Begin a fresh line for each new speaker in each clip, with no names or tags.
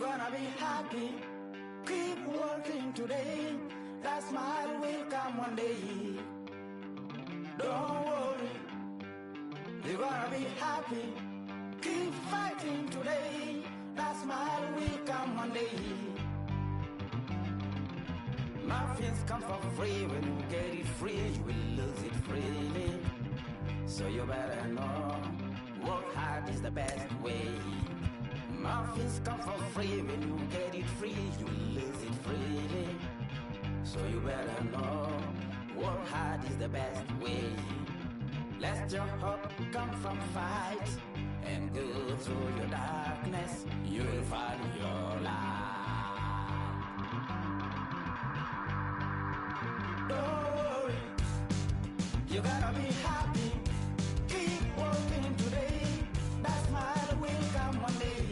gonna be happy. Keep working today. That smile will come one day. Don't worry, you're gonna be happy. Keep fighting today. That smile will come one day. Muffins come for free. When you get it free, you will lose it freely. So you better know, work hard is the best way. Muffins come for free. When you get it free, you will lose it freely. So you better know, work hard is the best way. Let your hope come from fight and go through your darkness. You will find your light. Don't worry, you gotta be happy. Keep working today. That smile will come one day.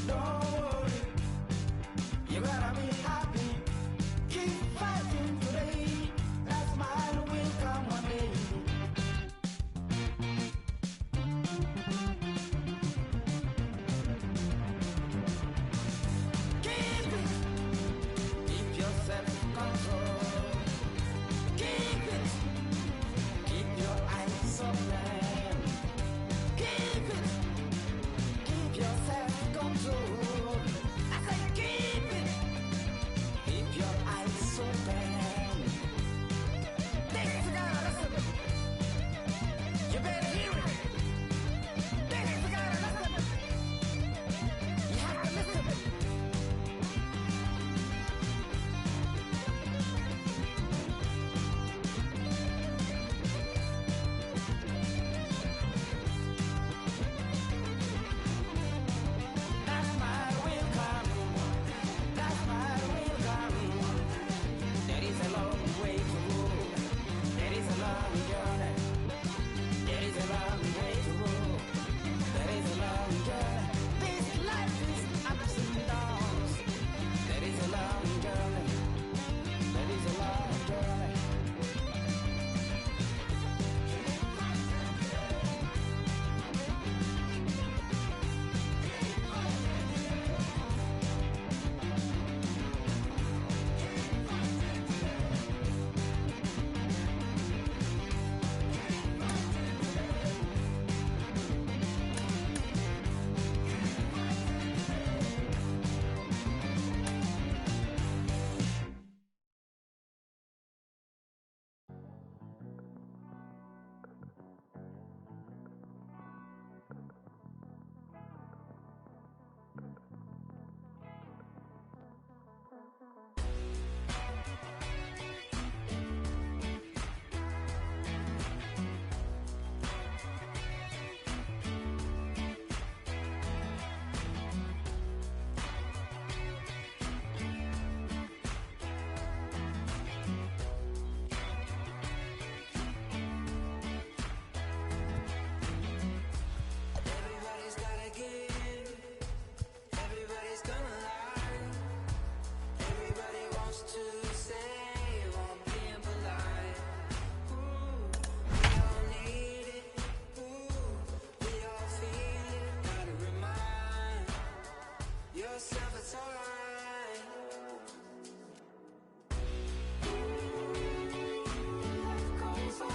Don't worry, you gotta be happy. Keep fighting today. That smile will come one day. Keep it. Keep your self-control. Keep it. Keep your eyes open. Keep it. Keep your self-control. I say keep it. Keep your eyes open. This is gotta listen. You better hear it. This is gotta listen. You have to listen. That smile will come. That smile will come. There is a long way to go. There is a long journey. There is a long way to go. There is a long journey. This life is ups and downs. There is a long journey. There is a long journey. Everybody's gotta give. Everybody's gonna lie. Everybody wants to say while being polite. Ooh, we all need it. Ooh, we all feel it. Gotta remind yourself it's alright. Life goes on.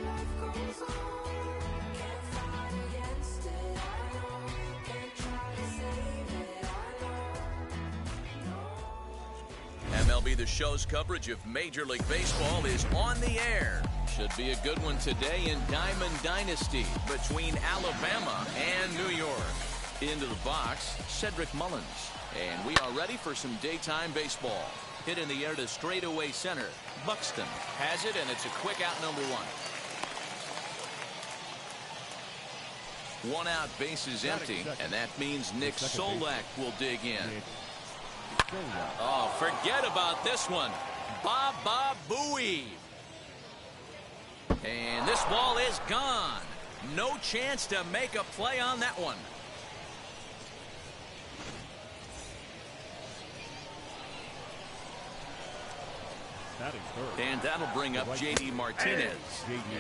Life goes on. Can't fight against it, I know. Can't try to save it, I know.
MLB The Show's coverage of Major League Baseball is on the air. Should be a good one today in Diamond Dynasty between Alabama and New York. Into the box, Cedric Mullins. And we are ready for some daytime baseball. Hit in the air to straightaway center. Buxton has it, and it's a quick out, number one. One out, base is empty, and that means Nick Solak will dig in. Oh, forget about this one. Baba Booey. And this ball is gone. No chance to make a play on that one. And that'll bring up J.D. Martinez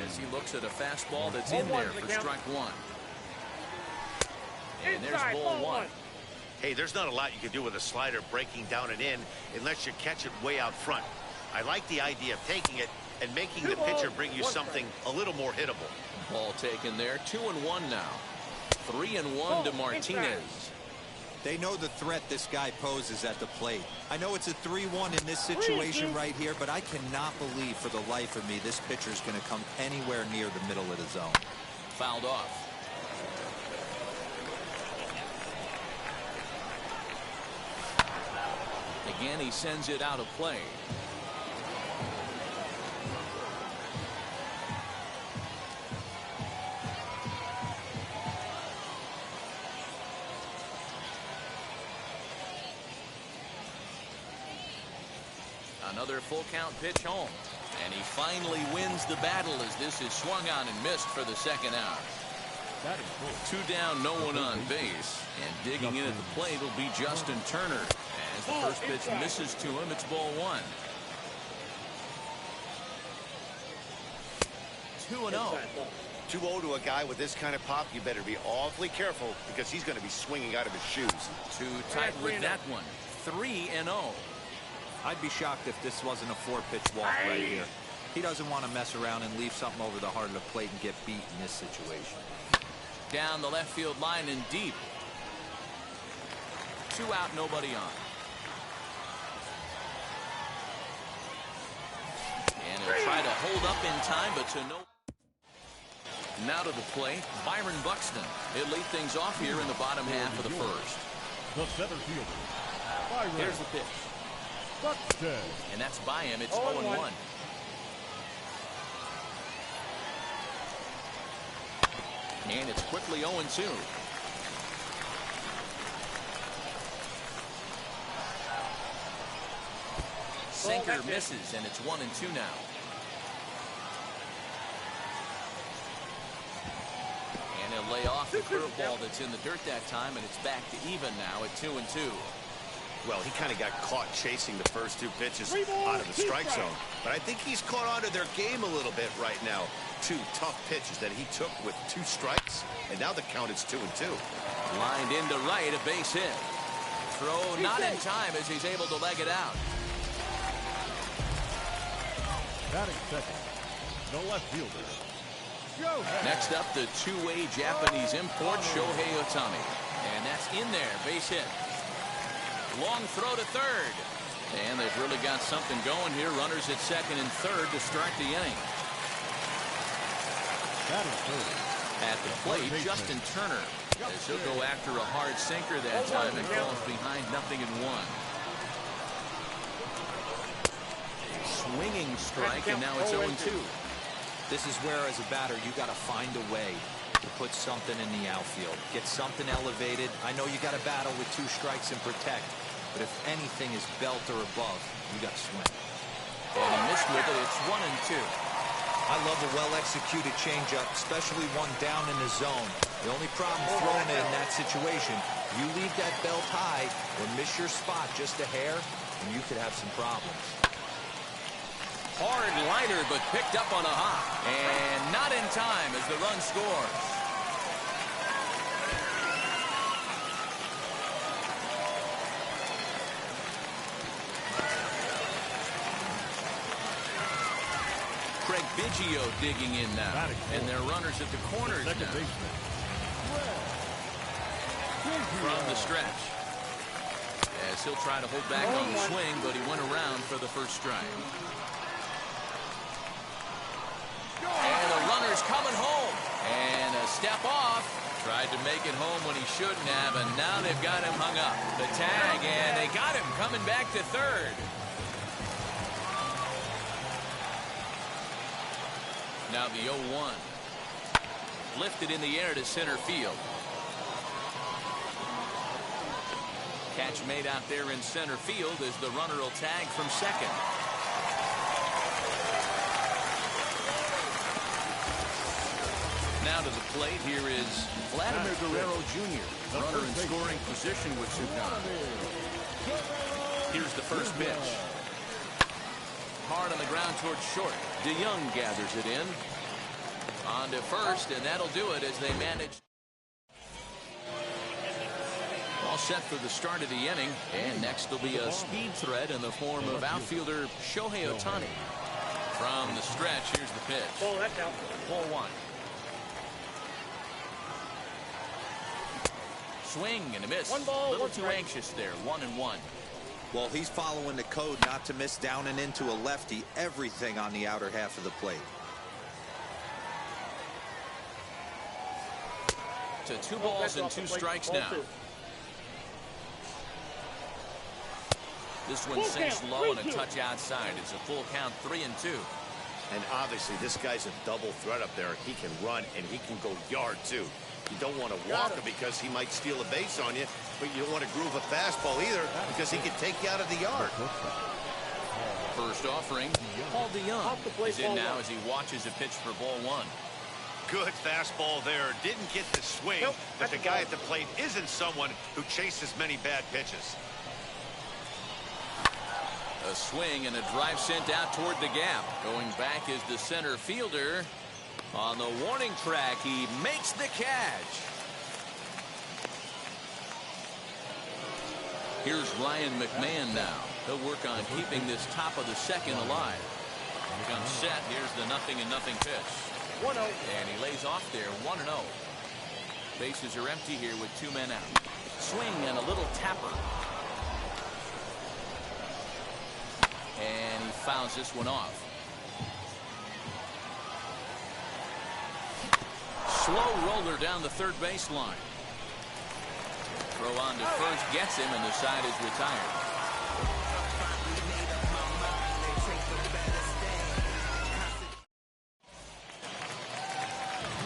as he looks at a fastball that's in there for strike one. And there's ball one.
Hey, there's not a lot you can do with a slider breaking down and in unless you catch it way out front. I like the idea of taking it and making the pitcher bring you something a little more hittable.
Ball taken there. 2-1 now. 3-1 to Martinez.
They know the threat this guy poses at the plate. I know it's a 3-1 in this situation right here, but I cannot believe for the life of me this pitcher's going to come anywhere near the middle of the zone.
Fouled off. Again, he sends it out of play. Another full count pitch home. And he finally wins the battle as this is swung on and missed for the second out. 2 down, no one on base. And digging in at the plate will be Justin Turner. As the first pitch misses to him, it's ball one. 2-0.
2-0 to a guy with this kind of pop, you better be awfully careful because he's going to be swinging out of his shoes.
Too tight with that one. 3-0.
I'd be shocked if this wasn't a 4-pitch walk right here. He doesn't want to mess around and leave something over the heart of the plate and get beat in this situation.
Down the left field line and deep. 2 out, nobody on. And he'll try to hold up in time, but to no. Now to the plate, Byron Buxton. He'll lead things off here in the bottom half of the first.
The center fielder.
Here's the pitch.
Buxton.
And that's by him. It's 0-1. And it's quickly 0-2. Sinker misses, and it's 1-2 now. And he'll lay off the curveball that's in the dirt that time, and it's back to even now at 2-2.
Well, he kind of got caught chasing the first 2 pitches out of the strike zone. But I think he's caught on to their game a little bit right now. 2 tough pitches that he took with 2 strikes, and now the count is 2-2.
Lined into right, a base hit. Throw not in time as he's able to leg it out.
Batting second, the left fielder.
Next up, the two-way Japanese import, Shohei Ohtani. And that's in there, base hit. Long throw to third. And they've really got something going here. Runners at second and third to start the inning. At the plate, Justin Turner. As he'll go after a hard sinker that time and falls behind 0-1. Swinging strike, and now it's 0-2.
This is where, as a batter, you got to find a way to put something in the outfield. Get something elevated. I know you got to battle with 2 strikes and protect, but if anything is belt or above, you got to swing.
And he missed with it. It's 1-2.
I love a well-executed changeup, especially one down in the zone. The only problem throwing it in that situation, you leave that belt high or miss your spot just a hair, and you could have some problems.
Hard liner, but picked up on a hop. And not in time as the run scores. Craig Biggio digging in now. And their runners at the corners now. From the stretch. As he'll try to hold back on the swing, but he went around for the first strike. And the runner's coming home. And a step off. Tried to make it home when he shouldn't have, and now they've got him hung up. The tag, and they got him coming back to third. Now the 0-1. Lifted in the air to center field. Catch made out there in center field as the runner will tag from second. Now to the plate, here is Vladimir Guerrero Jr., runner in scoring position with 2 down. Here's the first pitch. hard on the ground towards short. DeYoung gathers it in. On to first, and that'll do it as they manage. All set for the start of the inning, and next will be a speed threat in the form of outfielder Shohei Ohtani. From the stretch, here's the pitch.
Ball, that's out.
Ball one. Swing and a miss.
One ball,
a little
one
too
strike.
anxious there. 1-1.
Well, he's following the code not to miss down and into a lefty. Everything on the outer half of the plate.
To 2 balls and 2 strikes now. This one sinks low and a touch outside. It's a full count, 3-2.
And obviously, this guy's a double threat up there. He can run, and he can go yard, too. You don't want to walk him because he might steal a base on you, but you don't want to groove a fastball either because he can take you out of the yard.
First offering, Paul DeYoung is in now as he watches a pitch for ball 1.
Good fastball there. Didn't get the swing, but the guy at the plate isn't someone who chases many bad pitches.
A swing and a drive sent out toward the gap. Going back is the center fielder. On the warning track, he makes the catch. Here's Ryan McMahon now. He'll work on keeping this top of the second alive. Comes set. Here's the 0-0 pitch.
1-0.
And he lays off there, 1-0. Bases are empty here with 2 men out. Swing and a little tapper. And he fouls this one off. Slow roller down the third baseline. Throw on to first, gets him, and the side is retired.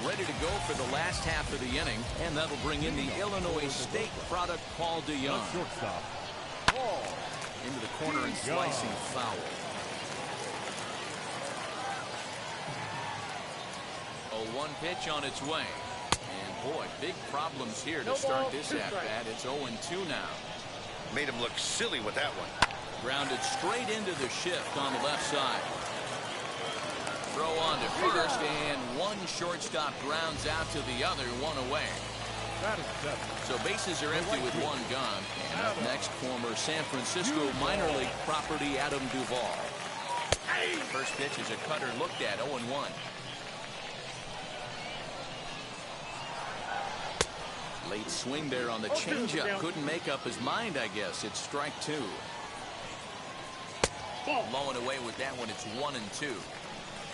Ready to go for the last half of the inning, and that'll bring in the Illinois State product, Paul DeYoung.
Shortstop.
Into the corner and slicing foul. 0-1 pitch on its way. And boy, big problems here to start this at-bat. It's 0-2 now.
Made him look silly with that one.
Grounded straight into the shift on the left side. Throw on to first, and one shortstop grounds out to the other, 1 away. So bases are empty with 1 gone. And up next, former San Francisco minor league property Adam Duvall. First pitch is a cutter looked at, 0-1. Late swing there on the changeup. Couldn't make up his mind, I guess. It's strike 2. Low and away with that one. It's 1-2.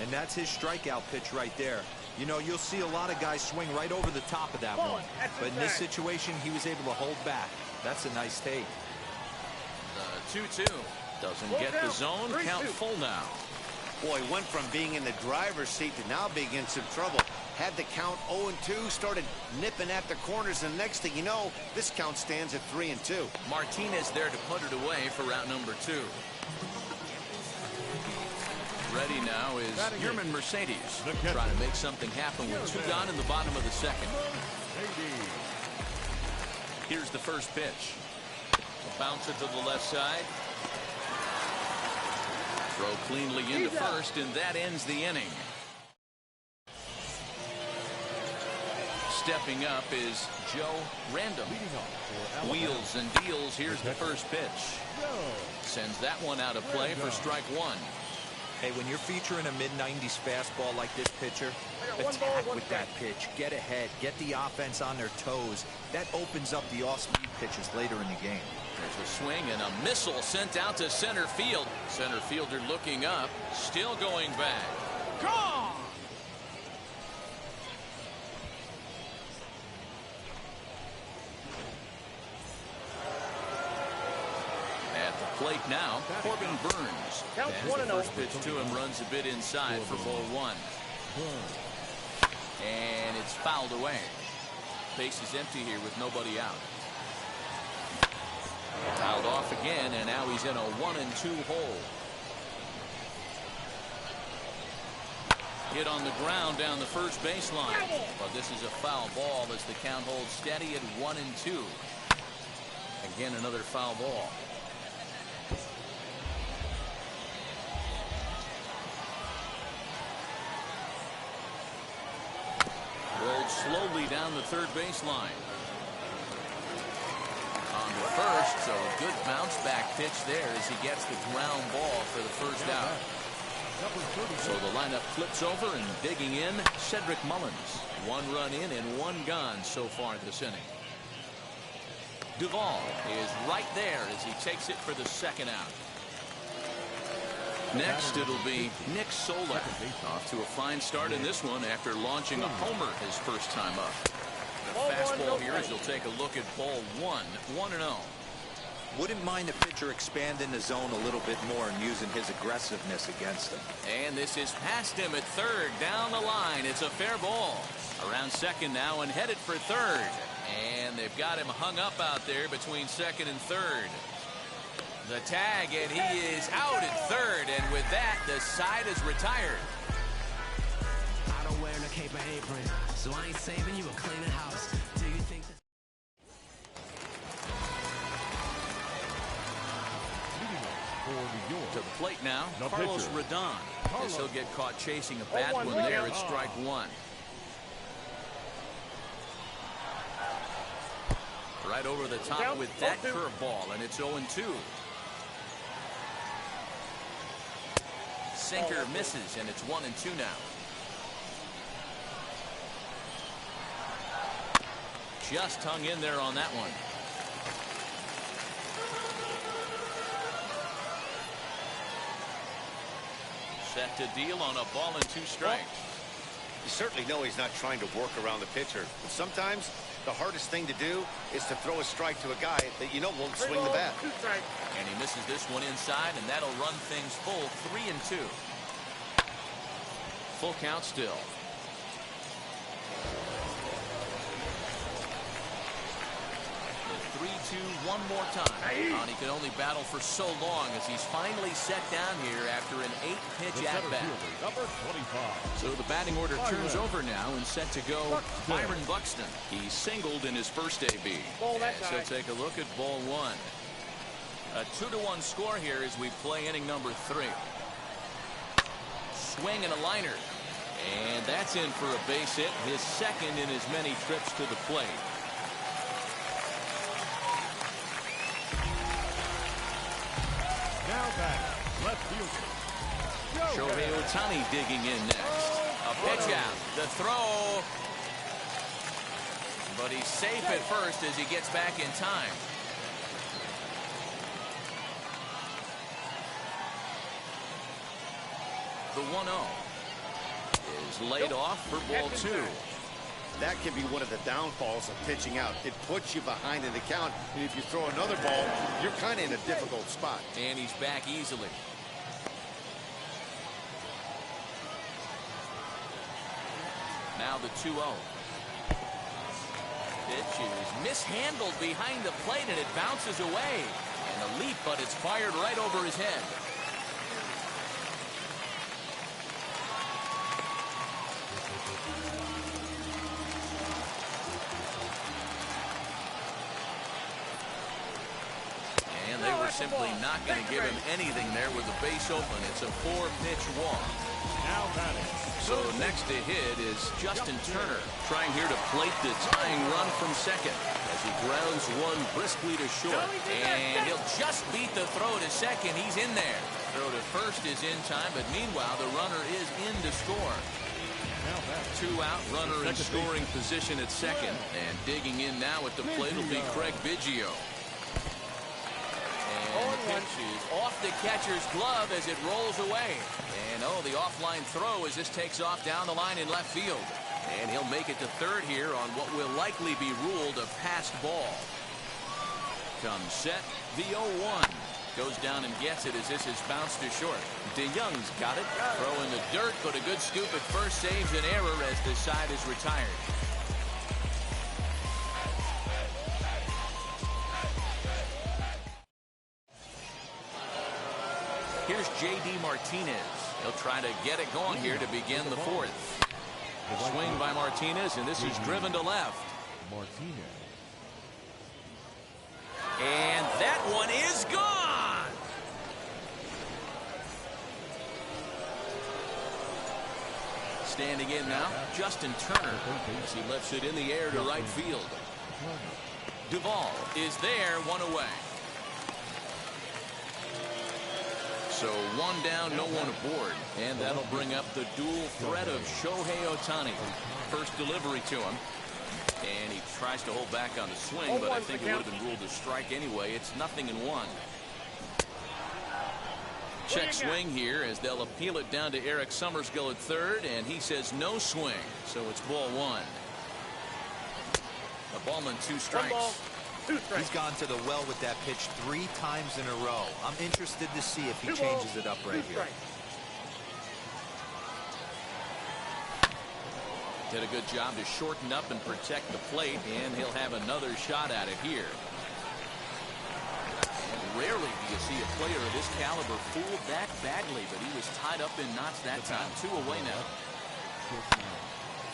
And that's his strikeout pitch right there. You know, you'll see a lot of guys swing right over the top of that one. But in this situation, he was able to hold back. That's a nice take.
The 2-2. Doesn't get the zone. Count full now.
Boy, went from being in the driver's seat to now being in some trouble. Had the count 0-2, started nipping at the corners, and next thing you know, this count stands at 3-2.
Martinez there to put it away for route number 2. Ready now is Yerman Mercedes. Trying to make something happen with 2 gone in the bottom of the second. Here's the first pitch. Bounce it to the left side. Throw cleanly into first, and that ends the inning. Stepping up is Joe Random. Wheels and deals. Here's the first pitch. Sends that one out of play for strike 1.
Hey, when you're featuring a mid-90s fastball like this pitcher, attack with that pitch. Get ahead. Get the offense on their toes. That opens up the off-speed pitches later in the game.
There's a swing and a missile sent out to center field. Center fielder looking up. Still going back. Gone! Plate now, Corbin Burns. As the first pitch to him runs a bit inside for ball 1. And it's fouled away. Base is empty here with nobody out. Fouled off again, and now he's in a 1-2 hole. Hit on the ground down the first baseline. But this is a foul ball as the count holds steady at 1-2. Again, another foul ball. Rolled slowly down the third baseline. On to first, so a good bounce back pitch there as he gets the ground ball for the first out. So the lineup flips over, and digging in, Cedric Mullins. 1 run in and 1 gone so far this inning. Duvall is right there as he takes it for the second out. Next, it'll be Nick Sola. Off to a fine start in this one after launching a homer his first time up. The fastball here as he'll take a look at ball 1, 1-0.
Wouldn't mind the pitcher expanding the zone a little bit more and using his aggressiveness against him.
And this is past him at third. Down the line. It's a fair ball. Around second now and headed for third. And they've got him hung up out there between second and third. The tag, and he is out at third. And with that, the side is retired.
I don't wear no cape or apron, so I ain't saving you a cleaning house. Do you think that?
To the plate now, Carlos Rodon. As he'll get caught chasing a bad one there at strike 1. Right over the top with that curveball, and it's 0-2. Sinker misses, and it's 1-2 now. Just hung in there on that one. Set to deal on a ball and 2 strikes.
You certainly know he's not trying to work around the pitcher, but sometimes the hardest thing to do is to throw a strike to a guy that you know won't swing the bat.
And he misses this one inside, and that'll run things full 3-2. Full count still. The 3-2 one more time. And he can only battle for so long as he's finally set down here after an 8-pitch at-bat. So the batting order turns over now and set to go Byron Buxton. He singled in his first AB. As he'll take a look at ball 1. A 2-1 score here as we play inning number 3. Swing and a liner. And that's in for a base hit, his second in as many trips to the plate.
Now back, left fielder.
Shohei Ohtani digging in next. A pitch out. The throw. But he's safe at first as he gets back in time. The 1-0 is laid off for ball 2.
That can be one of the downfalls of pitching out. It puts you behind in the count, and if you throw another ball, you're kind of in a difficult spot.
And he's back easily. Now the 2-0. Pitch is mishandled behind the plate, and it bounces away. And a leap, but it's fired right over his head. And they were simply not going to give him anything there with the base open. It's a 4-pitch walk.
Now batting.
So next to hit is Justin Turner, trying here to plate the tying run from second as he grounds one briskly to short. And he'll just beat the throw to second. He's in there. Throw to first is in time, but meanwhile the runner is in to score. 2 out, runner in scoring position at second. And digging in now at the plate will be Craig Biggio. And the pitch is off the catcher's glove as it rolls away. And the offline throw as this takes off down the line in left field. And he'll make it to third here on what will likely be ruled a passed ball. Comes set, the 0-1. Goes down and gets it as this is bounced to short. DeYoung's got it. Throw in the dirt, but a good scoop at first saves an error as the side is retired. Here's J.D. Martinez. He'll try to get it going here to begin the 4th. The swing by Martinez, and this is driven to left.
Martinez.
And that one is gone. Standing in now, Justin Turner, as he lifts it in the air to right field. Duvall is there, one away. So one down, no one aboard. And that'll bring up the dual threat of Shohei Ohtani. First delivery to him. And he tries to hold back on the swing, but I think it would have been ruled a strike anyway. It's 0-1. Check swing here as they'll appeal it down to Eric Summerskill at third, and he says no swing, so it's ball one. A ball and 2 strikes.
He's gone to the well with that pitch 3 times in a row. I'm interested to see if he changes it up right here.
Did a good job to shorten up and protect the plate, and he'll have another shot at it here. Rarely do you see a player of this caliber fooled that badly, but he was tied up in knots that time. 2 away now.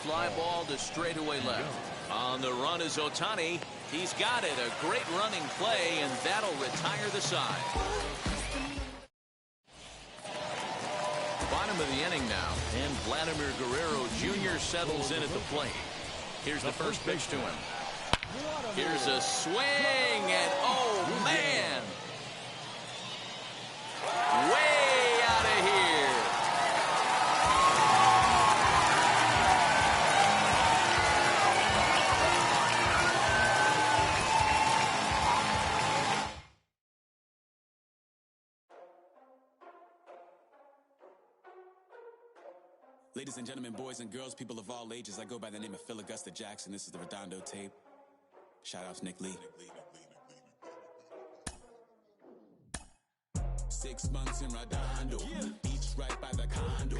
Fly ball to straightaway left. On the run is Ohtani. He's got it. A great running play, and that'll retire the side. Bottom of the inning now, and Vladimir Guerrero Jr. settles in at the plate. Here's the first pitch to him. Here's a swing, and oh, man! Way out of here.
Ladies and gentlemen, boys and girls, people of all ages, I go by the name of Phil Augusta Jackson. This is the Redondo tape. Shout out to Nick Lee. 6 months in Redondo, beach right by the condo.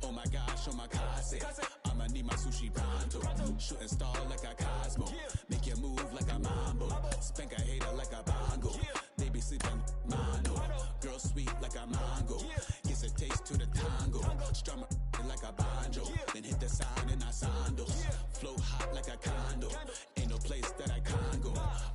Oh my gosh, oh my casa, I'ma need my sushi pronto. Shooting star like a Cosmo, make you move like a mambo. Spank a hater like a bongo. They be sleeping mono. Girl sweet like a mango. Gets a taste to the tango. Strum like a banjo. Then hit the sound in our sandals. Flow hot like a condo. Ain't no place that I can't go.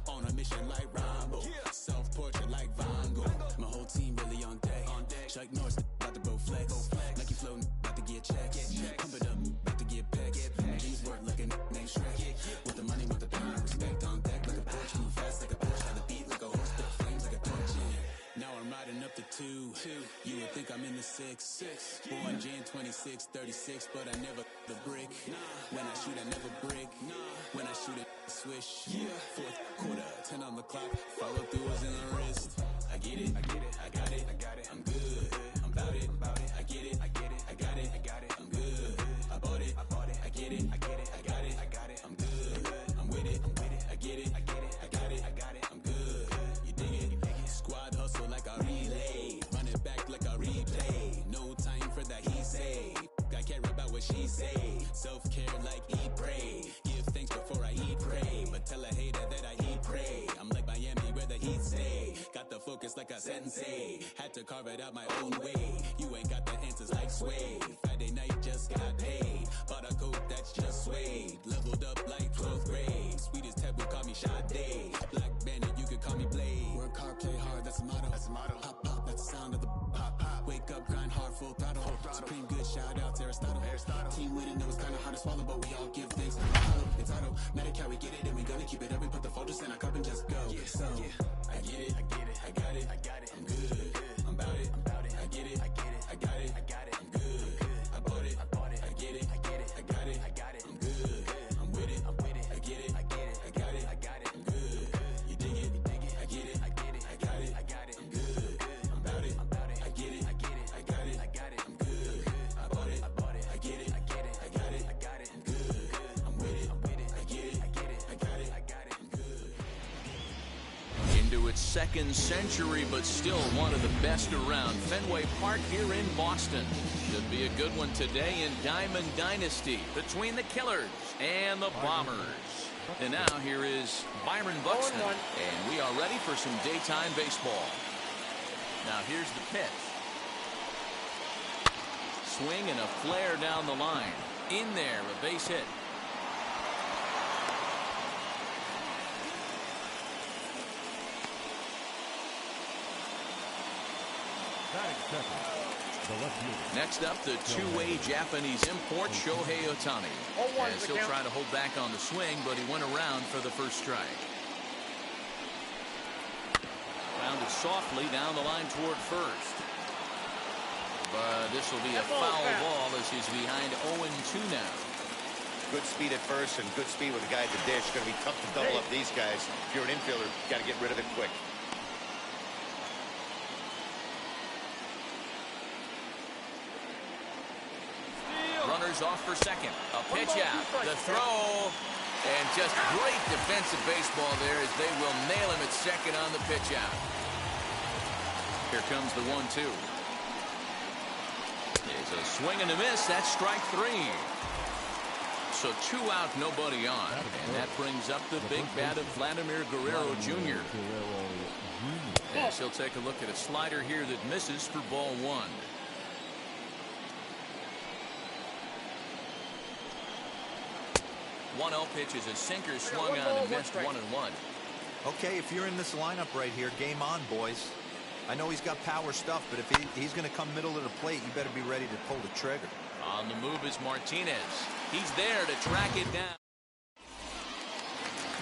On a mission like Rambo. Self-portrait like Van Gogh. My whole team really on deck. Chuck Norris about to bow flex. Nike flow about to get checks. Pump it up, about to get pecks. My jeans work like a named Shrek. With the money, with the power, respect on deck. Like a Porsche, move fast like a Porsche. Had the beat like a horse, spit flames like a torch. Now I'm riding up to 2. You would think I'm in the 6. Born Jan 26, 36, but I never the brick. When I shoot, I never brick. When I shoot it, swish. Fourth quarter, 10 on the clock. Follow through is in the wrist. I get it, I got it, I'm good, I'm about it, I get it, I got it, I'm good, I bought it, I get it, I got it, I'm good, I'm with it, I get it, I got it, I'm good, you dig it, squad hustle like a relay, run it back like a replay, no time for that he say, I care about what she say, self-care like eat, pray, give thanks before I eat, pray, but tell a hater that I eat, pray, I'm like Miami where the heat stay, got the focus like a sensei, had to carve it out my own way, you ain't got the answers like Sway, Friday night just got paid, bought a coat that's just suede, leveled up like 12th grade, sweetest taboo call me Sade, Black Bandit you could call me Blade, work hard play hard that's a motto, pop pop that's the sound of the pop pop, wake up grind hard full throttle, supreme good shout out to Aristotle, team winning it was kinda hard to swallow but we all give thanks, it's automatic how we get it and we gonna keep it up and put the focus in our cup and just go, so I get it, I got it, I'm good, I'm about it, I get it, I got it, I'm good, I bought it, I get it, I got it, I'm good, I'm with it, I get it, I got it, I'm good, you dig it, I get it, I got it, I'm good, I'm about it, I get it, I got it, I'm good, I bought it, I get it, I got it, I'm good, I'm with it, I get it, I got it, I'm good.
Into its second century, but still one of the best around. Fenway Park here in Boston. Should be a good one today in Diamond Dynasty between the Killers and the Bombers. And now here is Byron Buxton, and we are ready for some daytime baseball. Now here's the pitch. Swing and a flare down the line. In there, a base hit.
Batting second, the left fielder.
Next up, the two-way Japanese import, Shohei Ohtani. As he'll try to hold back on the swing, but he went around for the first strike. Grounded softly down the line toward first. But this will be a foul ball as he's behind 0-2 now.
Good speed at first and good speed with the guy at the dish. Going to be tough to double up these guys. If you're an infielder, got to get rid of it quick.
Runners off for second. A pitch out. The throw. And just great defensive baseball there as they will nail him at second on the pitch out. Here comes the 1-2. It's a swing and a miss. That's strike 3. So 2 out, nobody on. And that brings up the big bat of Vladimir Guerrero Jr. As he'll take a look at a slider here that misses for ball 1. 1-0 pitch is a sinker swung on and missed 1-1.
Okay, if you're in this lineup right here, game on, boys. I know he's got power stuff, but if he's going to come middle of the plate, you better be ready to pull the trigger.
On the move is Martinez. He's there to track it down.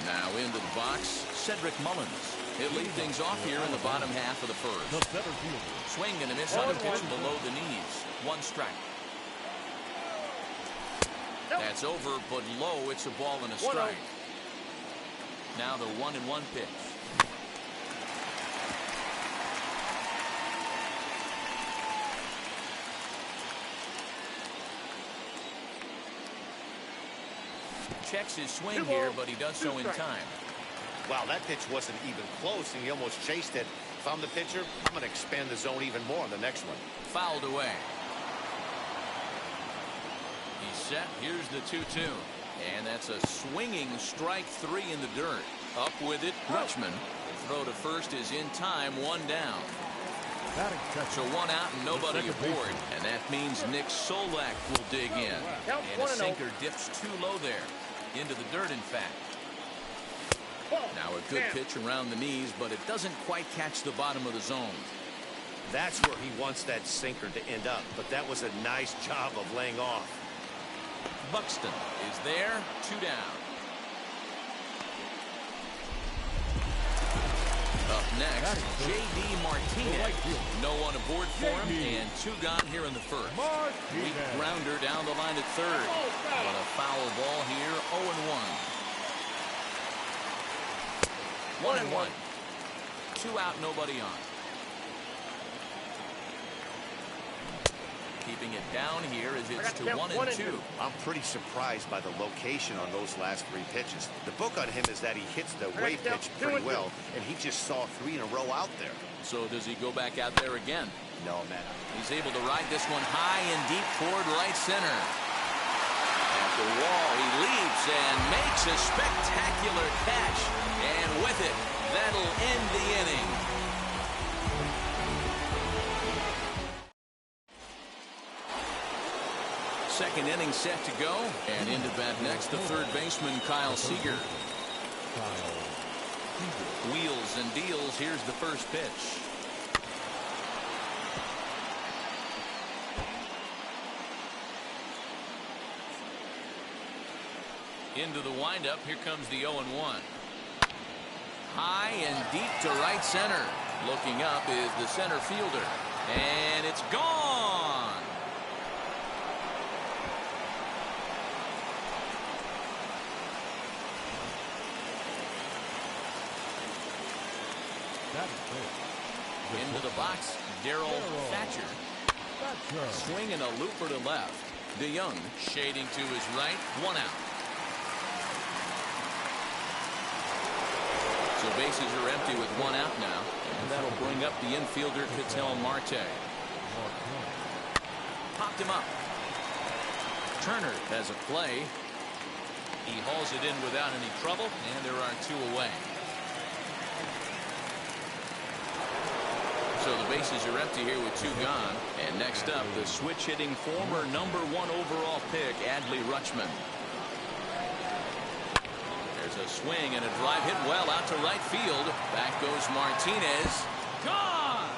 Now into the box, Cedric Mullins. He'll lead things off here in the bottom half of the first.
The center fielder.
Swing and a miss on a pitch below the knees. 1 strike. That's over, but low. It's a ball and a strike. Now the 1-1 pitch. Checks his swing here, but he does so in time.
Wow, that pitch wasn't even close, and he almost chased it. If I'm the pitcher, I'm going to expand the zone even more on the next one.
Fouled away. He's set. Here's the 2-2. And that's a swinging strike 3 in the dirt. Up with it, Rutschman. Throw to first is in time, 1 down. So 1 out and nobody aboard. And that means Nick Solak will dig in. And a sinker dips too low there. Into the dirt, in fact. Now a good pitch around the knees, but it doesn't quite catch the bottom of the zone.
That's where he wants that sinker to end up. But that was a nice job of laying off.
Buxton is there, 2 down. Up next, J.D. Martinez. No one aboard for him, and 2 gone here in the first. Weak grounder down the line at third. But a foul ball here, 0-1. 1-1. 2 out, nobody on. Keeping it down here as it's to 1-2.
I'm pretty surprised by the location on those last 3 pitches. The book on him is that he hits the wave pitch pretty well, and he just saw 3 in a row out there.
So does he go back out there again?
No, man.
He's able to ride this one high and deep toward right center. At the wall, he leaps and makes a spectacular catch. And with it, that'll end the inning. Second inning set to go. And into bat next, the third baseman, Kyle Seager. Wheels and deals. Here's the first pitch. Into the windup. Here comes the 0-1. High and deep to right center. Looking up is the center fielder. And it's gone. Into the box, Darryl Thatcher. Swinging a looper to left. DeYoung shading to his right, 1 out. So bases are empty with 1 out now. And that'll bring up the infielder, Ketel Marte. Popped him up. Turner has a play. He hauls it in without any trouble, and there are 2 away. So the bases are empty here with 2 gone. And next up, the switch-hitting former #1 overall pick, Adley Rutschman. There's a swing and a drive hit well out to right field. Back goes Martinez. Gone!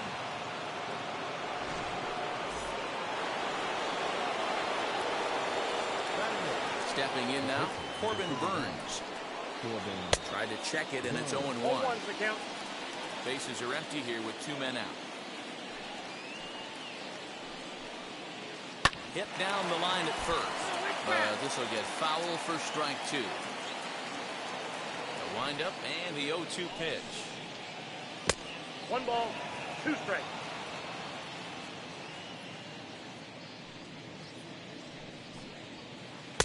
Stepping in now, Corbin Burns. Tried to check it, and it's 0-1. Bases are empty here with 2 men out. Hit down the line at first. This will get foul for strike 2. The windup and the 0-2 pitch.
1 ball, 2 strikes.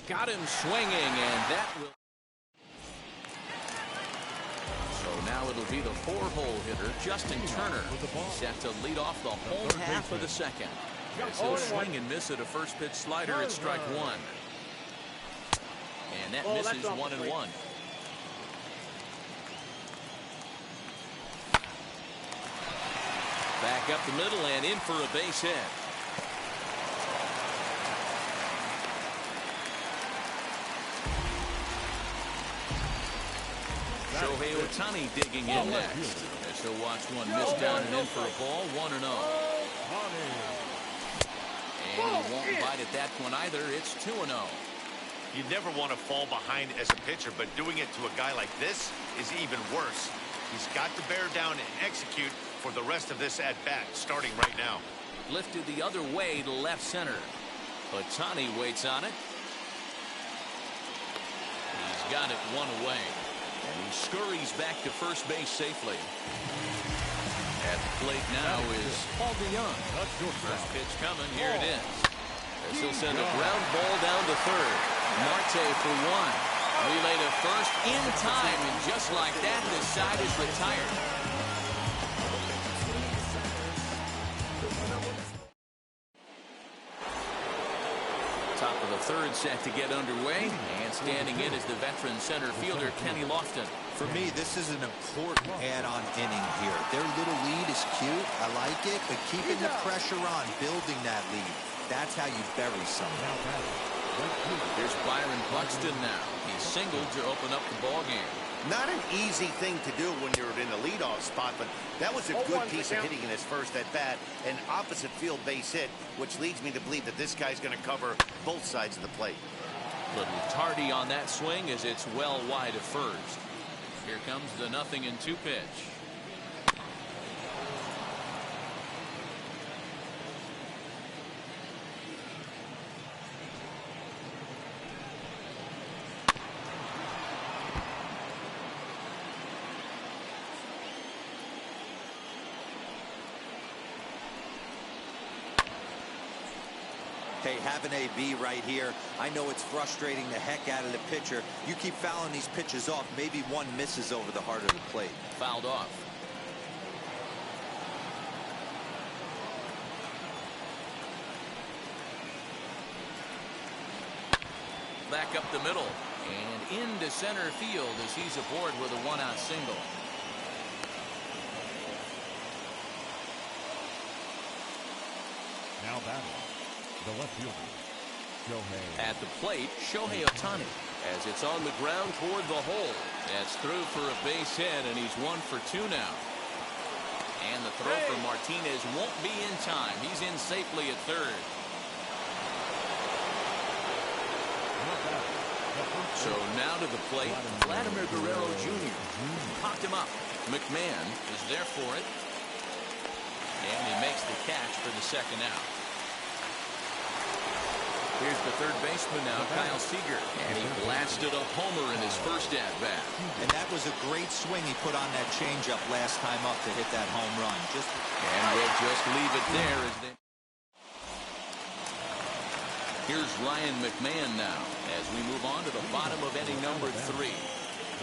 Got him swinging, and that will. So now it'll be the 4-hole hitter, Justin Turner, set to lead off the home half of the second. As he'll swing and miss at a first pitch slider at strike 1. And that misses 1-1. Back up the middle and in for a base hit. Shohei Ohtani digging in next. As he'll watch one miss down and in for a ball, 1-0. And he won't bite at that one either. It's 2-0.
You never want to fall behind as a pitcher, but doing it to a guy like this is even worse. He's got to bear down and execute for the rest of this at-bat, starting right now.
Lifted the other way to left center. Ohtani waits on it. He's got it 1 away. And he scurries back to first base safely. At the plate now is Paul DeYoung. First pitch coming. Here it is. As he'll send a ground ball down to third. Marte for 1. Relay to first in time. And just like that, the side is retired. Top of the third set to get underway, and standing in is the veteran center fielder Kenny Lofton.
For me, this is an important add-on inning here. Their little lead is cute. I like it, but keeping the pressure on, building that lead, that's how you bury someone.
Here's Byron Buxton now. He singled to open up the ball game.
Not an easy thing to do when you're in the leadoff spot, but that was a good piece of hitting in his first at-bat, an opposite field base hit, which leads me to believe that this guy's going to cover both sides of the plate.
Little tardy on that swing as it's well wide of first. Here comes the 0-2 pitch.
Hey, have an AB right here. I know it's frustrating the heck out of the pitcher. You keep fouling these pitches off, maybe one misses over the heart of the plate.
Fouled off. Back up the middle and into center field as he's aboard with a 1-out single.
Now batting, the left fielder, Shohei.
At the plate, Shohei Ohtani. As it's on the ground toward the hole. That's through for a base hit, and he's 1 for 2 now. And the throw for Martinez won't be in time. He's in safely at third. So now to the plate, Vladimir Guerrero Jr. Popped him up. McMahon is there for it. And he makes the catch for the second out. Here's the third baseman now, Kyle Seager. And he blasted a homer in his first at-bat.
And that was a great swing he put on that changeup last time up to hit that home run.
And we'll just leave it there as they... Here's Ryan McMahon now as we move on to the bottom of inning number 3.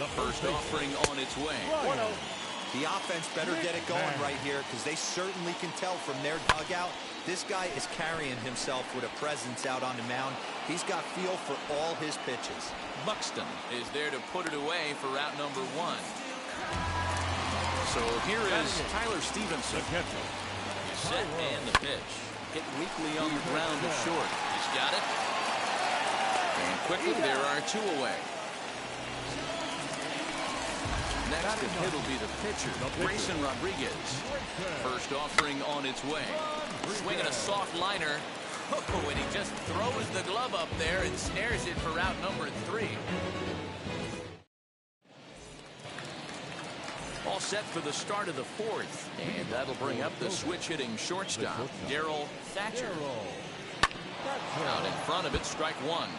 The first offering on its way.
The offense better get it going right here because they certainly can tell from their dugout this guy is carrying himself with a presence out on the mound. He's got feel for all his pitches.
Buxton is there to put it away for out number 1. So here is Tyler Stevenson. He's set and the pitch. Hit weakly on the ground to short. He's got it. And quickly there are 2 away. Next to hit will be the pitcher, Grayson Rodriguez. First offering on its way. Swinging a soft liner. Oh, and he just throws the glove up there and snares it for out number 3. All set for the start of the 4th. And that'll bring up the switch-hitting shortstop, Darryl Thatcher. Out in front of it, strike 1.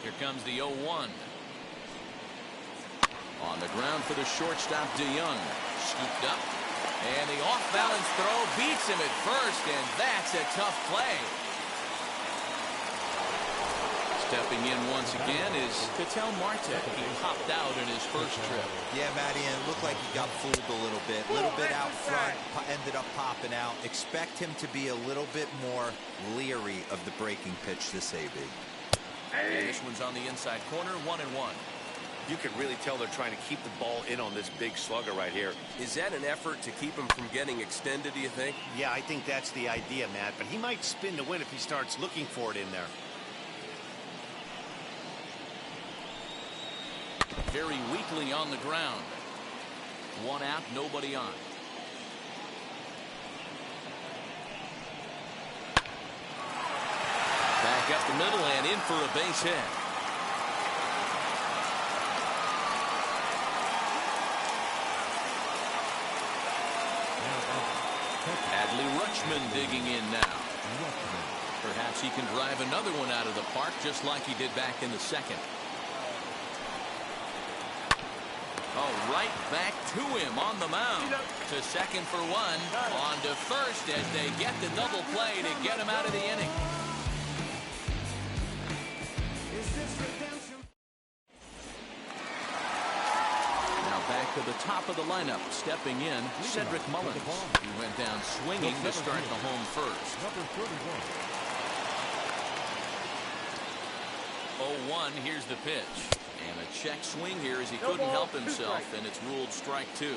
Here comes the 0-1. On the ground for the shortstop, DeYoung. Scooped up. And the off-balance throw beats him at first, and that's a tough play. Stepping in once again is Ketel Marte. He popped out in his first trip.
Yeah, Matty, and it looked like he got fooled a little bit. A little bit out front, ended up popping out. Expect him to be a little bit more leery of the breaking pitch this AB.
And this one's on the inside corner, 1-1.
You can really tell they're trying to keep the ball in on this big slugger right here.
Is that an effort to keep him from getting extended, do you think?
Yeah, I think that's the idea, Matt. But he might spin to win if he starts looking for it in there.
Very weakly on the ground. 1 out, nobody on. Back up the middle and in for a base hit. Adley Rutschman digging in now. Perhaps he can drive another one out of the park just like he did back in the 2nd. Oh, right back to him on the mound. To second for 1. On to first as they get the double play to get him out of the inning. Now back to the top of the lineup. Stepping in, Cedric Mullins. He went down swinging to start the home first. 0-1, here's the pitch. And a check swing here as he couldn't help himself, and it's ruled strike 2.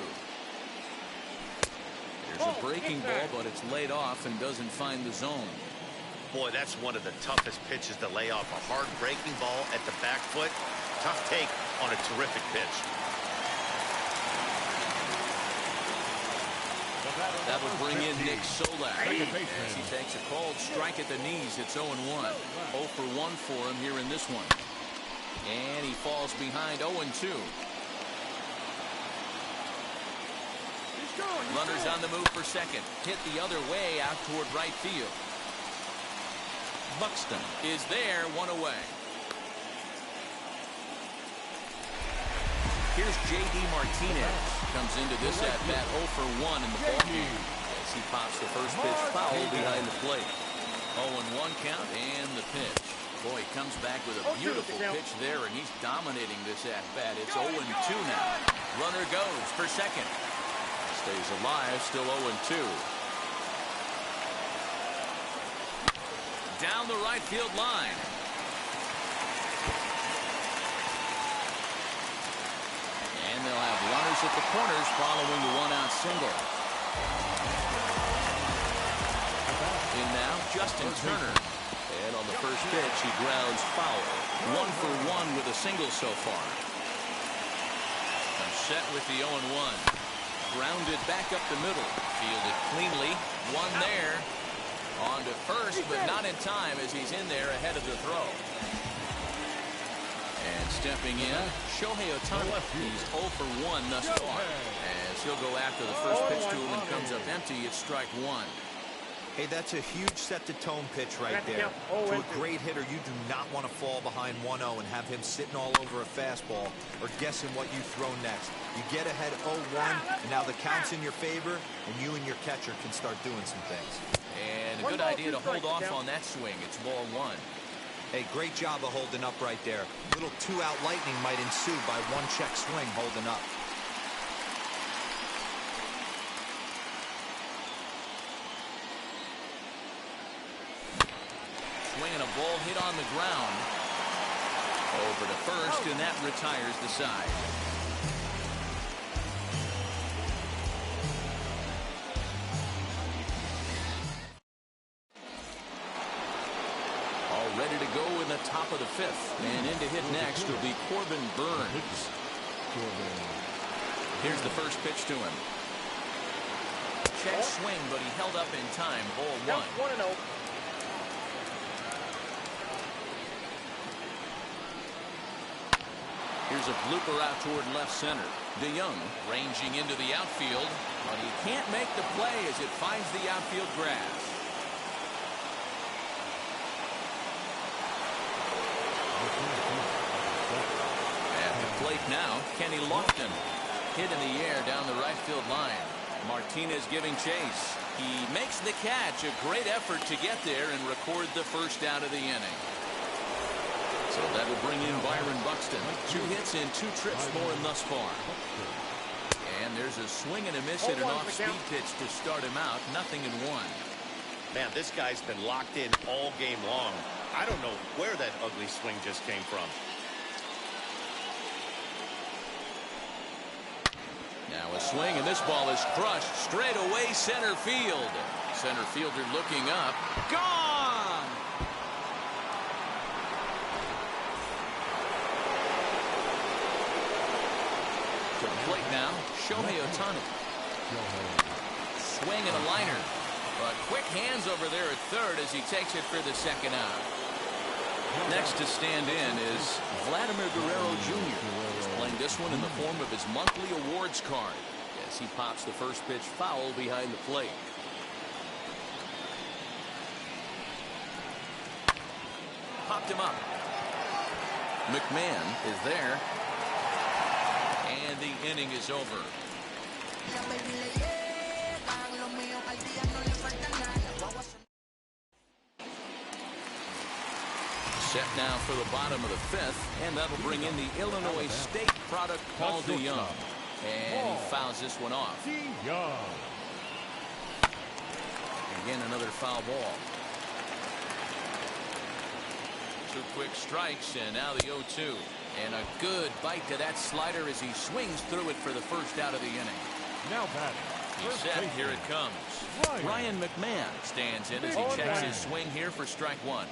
There's a breaking ball, but it's laid off and doesn't find the zone.
Boy, that's one of the toughest pitches to lay off. A hard breaking ball at the back foot. Tough take on a terrific pitch.
That'll bring in Nick Solak as he takes a called strike at the knees. It's 0-1. 0 for 1 for him here in this one. And he falls behind 0-2. Runners on the move for second. Hit the other way out toward right field. Buxton is there, 1 away. Here's J.D. Martinez. Comes into this at-bat 0 for 1 in the ballgame as he pops the first pitch foul behind the plate. 0-1 count and the pitch. Boy, he comes back with a beautiful pitch there, and he's dominating this at-bat. It's 0-2 now. Runner goes for second. Stays alive, still 0-2. Down the right field line. And they'll have runners at the corners following the 1-out single. In now, Justin Turner. And on the first pitch, he grounds foul. 1 for 1 with a single so far. I'm set with the 0-1. Grounded back up the middle. Fielded cleanly. 1 there. On to first, but not in time as he's in there ahead of the throw. And stepping in, Shohei Ohtani. He's 0 for 1 thus far. As he'll go after the first pitch to him and comes up empty, it's strike 1.
Hey, that's a huge set-the-tone pitch right there. To a great hitter, you do not want to fall behind 1-0 and have him sitting all over a fastball or guessing what you throw next. You get ahead 0-1, and now the count's in your favor, and you and your catcher can start doing some things.
And a good idea to hold off on that swing. It's ball 1.
Hey, great job of holding up right there. A little 2-out lightning might ensue by 1-check swing holding up.
Swinging a ball hit on the ground. Over to first, and that retires the side. All ready to go in the top of the 5th. And in to hit next will be Corbin Burns. Here's the first pitch to him. check swing, but he held up in time. Ball 1.
1-0.
Here's a blooper out toward left center. DeYoung ranging into the outfield, but he can't make the play as it finds the outfield grass. At the plate now, Kenny Lofton. Hit in the air down the right field line. Martinez giving chase. He makes the catch. A great effort to get there and record the first out of the inning. So that will bring in Byron Buxton. 2 hits and 2 trips for him thus far. And there's a swing and a miss at an off-speed pitch to start him out. 0-1.
Man, this guy's been locked in all game long. I don't know where that ugly swing just came from.
Now a swing, and this ball is crushed straight away center field. Center fielder looking up. Gone! To the plate now, Shohei Ohtani. Swing and a liner. But quick hands over there at third as he takes it for the second out. Next to stand in is Vladimir Guerrero Jr. He's playing this one in the form of his monthly awards card as he pops the first pitch foul behind the plate. Popped him up. McMahon is there. And the inning is over. Set now for the bottom of the 5th, and that'll bring in the Illinois State product, Paul DeYoung. And he fouls this one off. Again, another foul ball. 2 quick strikes, and now the 0-2. And a good bite to that slider as he swings through it for the first out of the inning.
Now batting.
He's set. Here it comes. Ryan McMahon stands in as he checks his swing here for strike 1.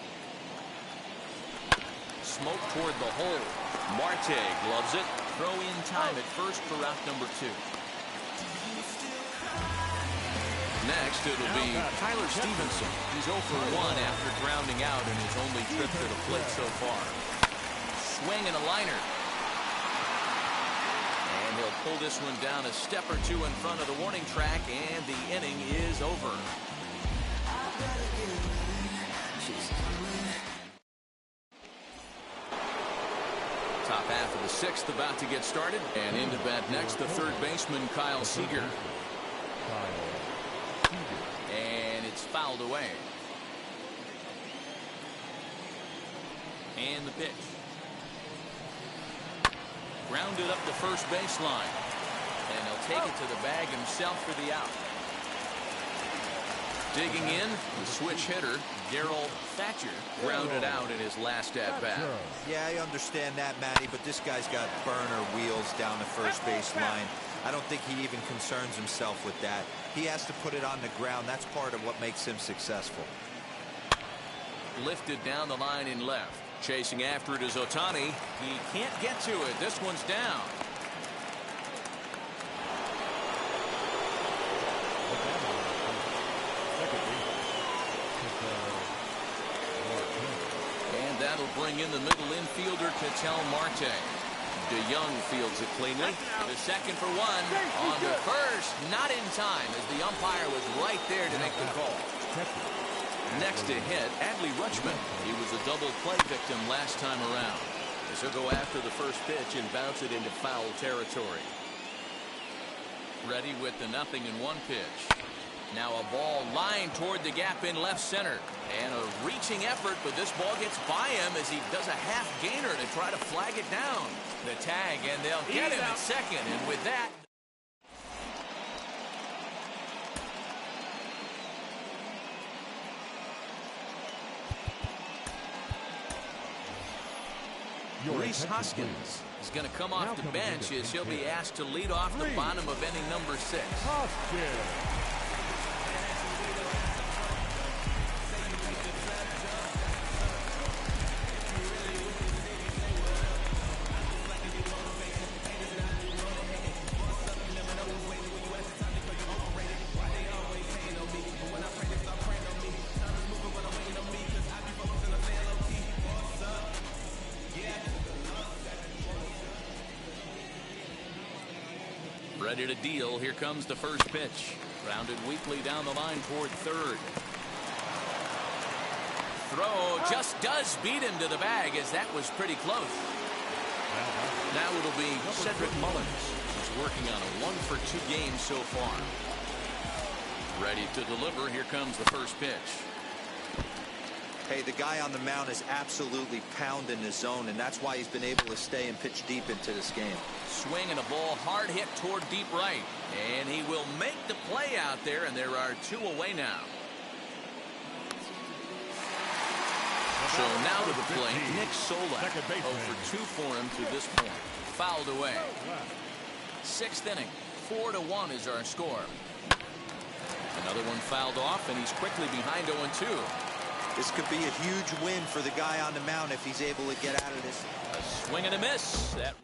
Smoke toward the hole. Marte gloves it. Throw in time at first for out number 2. Next, it'll be Tyler Stevenson. He's 0 for 1 after grounding out in his only trip to the plate so far. Swing and a liner. And he'll pull this one down a step or 2 in front of the warning track, and the inning is over. Top half of the 6th about to get started, and into bat next, the third baseman, Kyle Seager. And it's fouled away. And the pitch. Grounded up the first baseline. And he'll take it to the bag himself for the out. Digging in, the switch hitter, Darryl Thatcher, grounded out in his last at-bat.
Yeah, I understand that, Matty, but this guy's got burner wheels down the first base line. I don't think he even concerns himself with that. He has to put it on the ground. That's part of what makes him successful.
Lifted down the line in left. Chasing after it is Ohtani. He can't get to it. This one's down. And that'll bring in the middle infielder, Ketel Marte. DeYoung fields it cleanly. The second for 1. On the first, not in time as the umpire was right there to make the call. Next to hit, Adley Rutschman. He was a double play victim last time around. As he'll go after the first pitch and bounce it into foul territory. Ready with the 0-1 pitch. Now a ball lined toward the gap in left center. And a reaching effort, but this ball gets by him as he does a half gainer to try to flag it down. The tag, and they'll get him at second. And with that... Reese Hoskins is going to come off the bench as he'll be asked to lead off the bottom of inning number 6. Ready to deal. Here comes the first pitch. Grounded weakly down the line toward third. Throw just does beat him to the bag, as that was pretty close. Now it'll be Cedric Mullins. He's working on a 1-for-2 game so far. Ready to deliver. Here comes the first pitch.
Hey, the guy on the mound is absolutely pounding the zone, and that's why he's been able to stay and pitch deep into this game.
Swing and a ball hard hit toward deep right. And he will make the play out there, and there are 2 away now. So now to the plate, Nick Solak. 0 for 2 for him to this point. Fouled away. 6th inning. 4-1 is our score. Another one fouled off, and he's quickly behind 0-2.
This could be a huge win for the guy on the mound if he's able to get out of this.
A swing and a miss. That